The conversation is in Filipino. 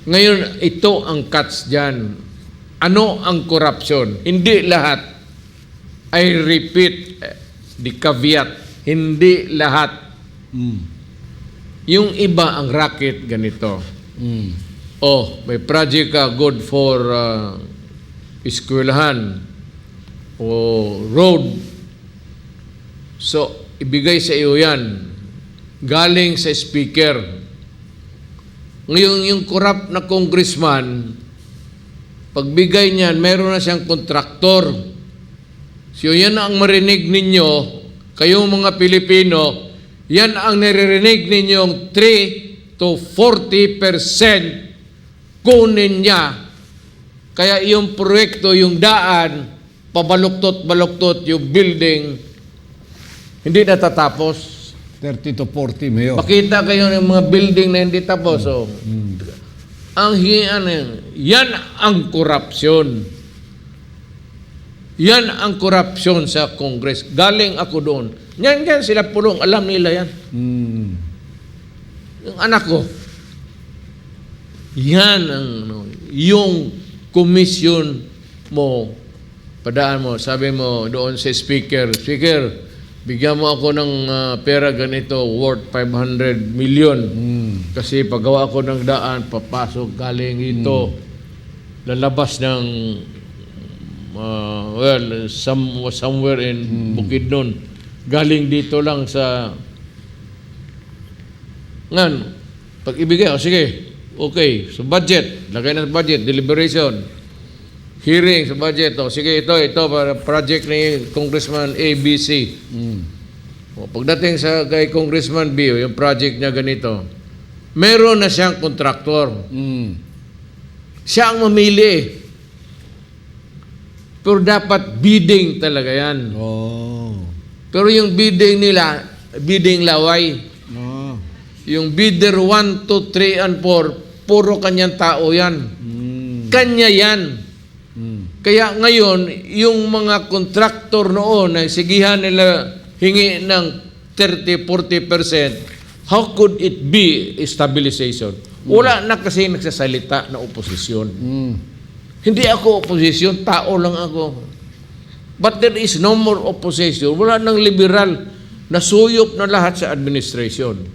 Ngayon, ito ang cuts dyan. Ano ang corruption? Hindi lahat. I repeat, the caveat, hindi lahat. Yung iba ang racket ganito. Oh, may project ka good for eskwelahan o road. So, ibigay sa iyo yan. Galing sa speaker. Ngayon, yung corrupt na congressman, pagbigay niyan, meron na siyang kontraktor. So, yan ang marinig ninyo, kayong mga Pilipino, yan ang naririnig ninyong 3 to 40% kunin niya. Kaya yung proyekto, yung daan, pabaluktot-baluktot yung building, hindi natatapos. 30 to 40, Mayor. Pakita kayo ng mga building na hindi tapos. Oh. Ang hiyan, yan ang korupsyon. Yan ang korupsyon sa Congress. Galing ako doon. Yan sila pulong. Alam nila yan. Yung anak ko. Yan ang yung commission mo. Padaan mo. Sabi mo doon sa speaker, bigyan mo ako ng pera ganito worth 500 million. Kasi paggawa ko ng daan, papasok galing ito. Lalabas ng somewhere in Bukidnon. Galing dito lang sa pag ibigay, sige, okay, so budget, lagay na sa budget, deliberation, hearing sa budget, sige, ito para project ni Congressman ABC. Pagdating sa kay Congressman B, yung project niya ganito, meron na siyang kontraktor. Siya ang mamili. Pero dapat bidding talaga yan. Pero yung bidding nila, bidding laway. Yung bidder 1, 2, 3, and 4, puro kanyang tao yan. Kanya yan. Kaya ngayon, yung mga kontraktor noon na sigihan nila hingi ng 30-40%, how could it be stabilization? Wala na kasi nagsasalita na oposisyon. Hindi ako oposisyon, tao lang ako. But there is no more opposition. Wala nang liberal na suyop na lahat sa administration.